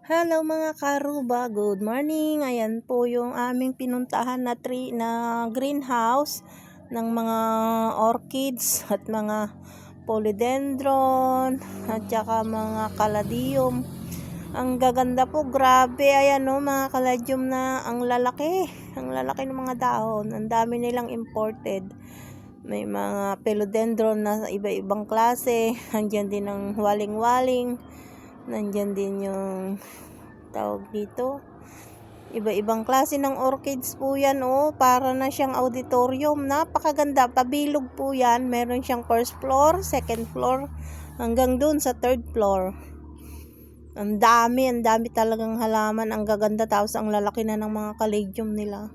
Hello mga karuba, good morning. Ayan po yung aming pinuntahan na greenhouse ng mga orchids at mga philodendron at saka mga caladium. Ang gaganda po, grabe. Ayan o mga caladium na ang lalaki. Ang lalaki ng mga dahon. Ang dami nilang imported. May mga philodendron na iba-ibang klase. Andiyan din ang waling-waling. Nandyan din yung tawag dito. Iba-ibang klase ng orchids po yan. Para na siyang auditorium. Napakaganda. Pabilog po yan. Meron siyang first floor, second floor, hanggang dun sa third floor. Ang dami talagang halaman. Ang gaganda. Tapos ang lalaki na ng mga caladium nila.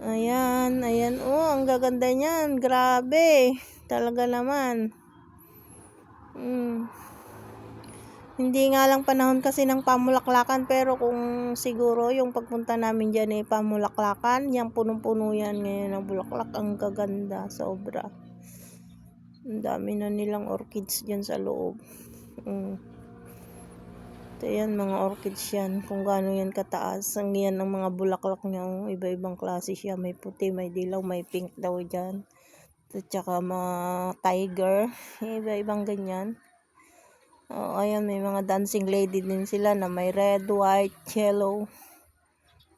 Ayan. Ang gaganda niyan. Grabe. Talaga naman. Hindi nga lang panahon kasi ng pamulaklakan, pero kung siguro yung pagpunta namin dyan pamulaklakan, yung punong-puno yan ngayon ng bulaklak. Ang gaganda, sobra. Ang dami na nilang orchids dyan sa loob. Ito yan, mga orchids yan, kung gaano yan kataas. Ang yan ang mga bulaklak niya, iba-ibang klase siya. May puti, may dilaw, may pink daw dyan. At saka mga tiger, iba-ibang ganyan. Ayan, may mga dancing lady din sila na may red, white, yellow,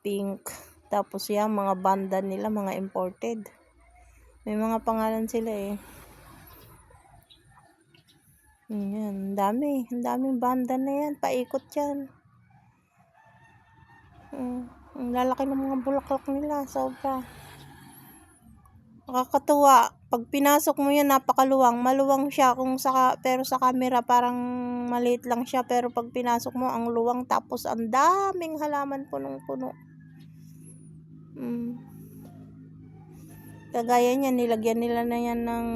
pink. Tapos yan, mga banda nila, mga imported. May mga pangalan sila Ayan, ang daming banda na yan. Paikot yan. Ang lalaki ng mga bulaklak nila, sobra. Nakakatuwa. Pag pinasok mo yan, napakaluwang. Maluwang siya pero sa camera parang maliit lang siya, pero pag pinasok mo ang luwang, tapos ang daming halaman, punong-puno. Kagaya niyan, nilagyan nila na yan ng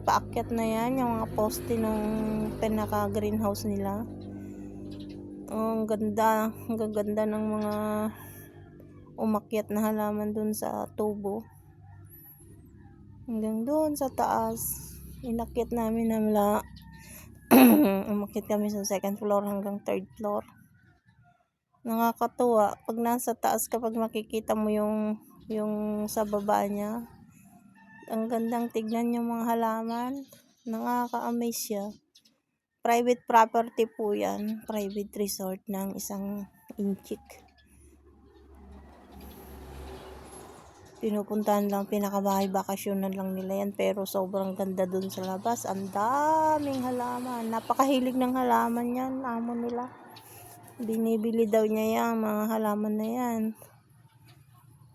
paakyat na yan, yung mga poste ng pinaka greenhouse nila. Ang gaganda ng mga umakyat na halaman dun sa tubo. Hanggang doon sa taas. Inakyat namin umakyat kami sa second floor hanggang third floor. Nakakatuwa. Pag nasa taas, kapag makikita mo yung sa baba niya, ang gandang tignan yung mga halaman. Nakaka-amaze siya. Private property po yan. Private resort ng isang inchik. Pinupuntahan lang, pinakabahay bakasyonan lang nila yan, pero sobrang ganda dun sa labas. Ang daming halaman. Napakahilig ng halaman yan, amo nila. Binibili daw niya yan, mga halaman na yan.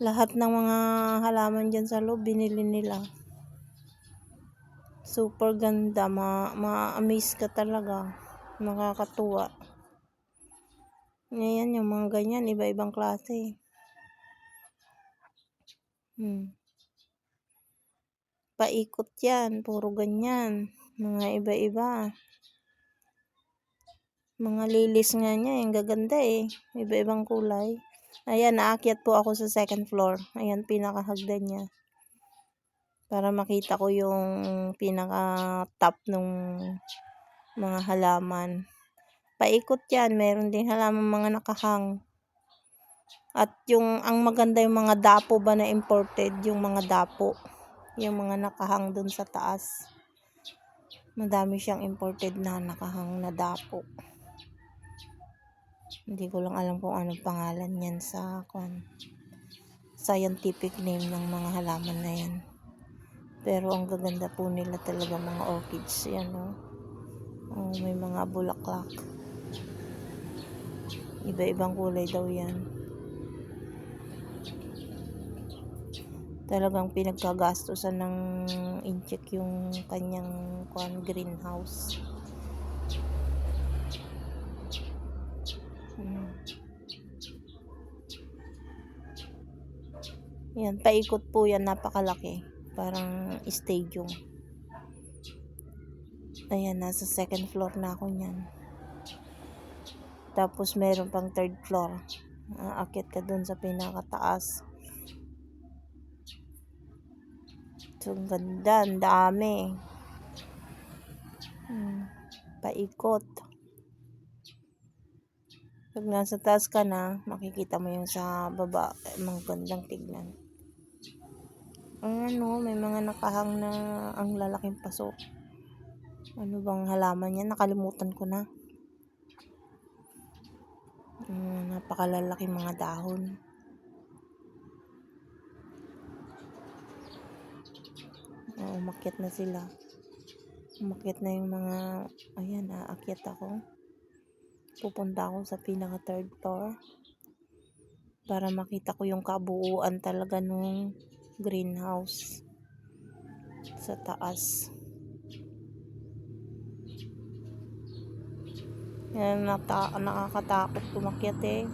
Lahat ng mga halaman dyan sa loob, binili nila. Super ganda, ma-amaze ka talaga. Nakakatuwa. Ngayon, yung mga ganyan, iba-ibang klase. Paikot yan, puro ganyan. Mga iba-iba. Mga lilis nga niya, yung gaganda iba-ibang kulay. Ayan, naakyat po ako sa second floor. Ayan, pinakahagdan niya. Para makita ko yung pinaka-top ng mga halaman. Paikot yan, meron din halaman mga nakahang. At ang maganda yung mga dapo ba na imported, yung mga dapo. Yung mga nakahang dun sa taas. Madami siyang imported na nakahang na dapo. Hindi ko lang alam kung anong pangalan yan sa scientific name ng mga halaman na yan. Pero ang gaganda po nila talaga, mga orchids. Yan may mga bulaklak. Iba-ibang kulay daw yan. Talagang pinagkagastusan ng inchik yung kanyang greenhouse. Yan, paikot po yan, napakalaki. Parang stadium. Ayan, nasa second floor na ako niyan. Tapos meron pang third floor. Aakyat ka dun sa pinakataas. So, ang ganda, ang dami. Paikot. Pag nasa taas ka na, makikita mo yung sa baba, magandang tignan. Ano, may mga nakahang na ang lalaking paso. Ano bang halaman yan? Nakalimutan ko na. Napakalalaking mga dahon. Umakyat na sila. Umakyat na yung mga, ayan, aakyat ako. Pupunta ako sa pinaka third floor para makita ko yung kabuuan talaga nung greenhouse sa taas. Yan, nakakatakot umakyat eh.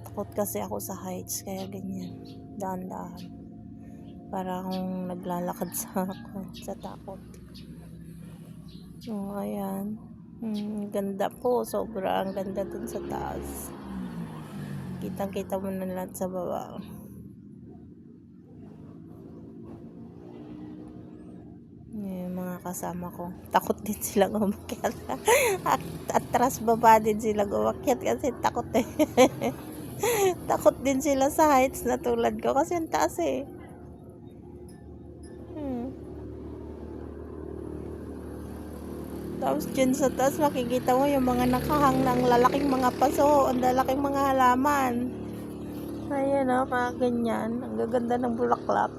Takot kasi ako sa heights, kaya ganyan, dahan-dahan. Para akong naglalakad sa takot. Ayan. Ganda po, sobrang ganda dun sa taas. Kitang-kita mo na lahat sa baba. Yung mga kasama ko, takot din silang umakyat. Atras baba din silang umakyat kasi takot eh. Takot din sila sa heights na tulad ko kasi ang taas eh. Tapos dyan sa taas makikita mo yung mga nakahang ng lalaking mga paso, ang lalaking mga halaman. Ayan mga ganyan. Ang gaganda ng bulaklak.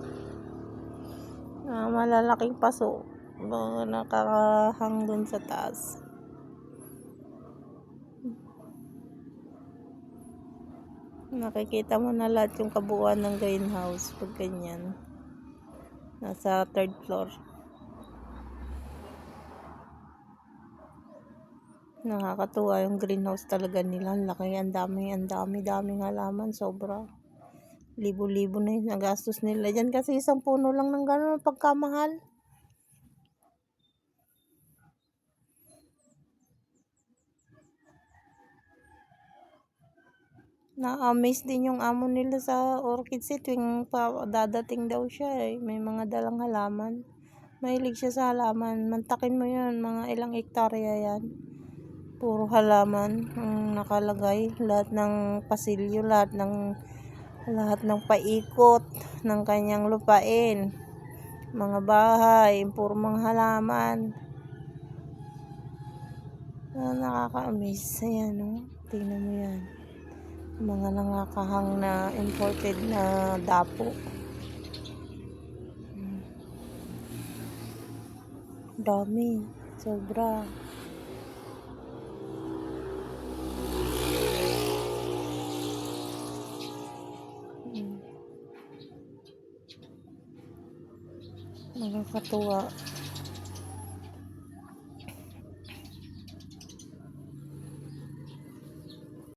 Malalaking paso. Mga nakahang dun sa taas. Nakikita mo na lahat yung kabuuan ng greenhouse pag ganyan. Nasa third floor. Nakakatuwa yung greenhouse talaga nila. Laki, ang daming halaman. Sobra. Libo-libo na yung nagastos nila dyan kasi isang puno lang ng gano'n pagkamahal. Na-amaze din yung amo nila sa orchid seed tuwing dadating daw siya eh. May mga dalang halaman. Mahilig siya sa halaman. Mantakin mo yan, mga ilang hektarya yan. Puro halaman ang nakalagay. Lahat ng pasilyo, lahat ng paikot ng kanyang lupain. Mga bahay, puro mga halaman. Nakaka-amaze. Ayan o. Tingnan mo yan. Mga nakakahang na imported na dapo. Dami. Sobra. Nakakatuwa.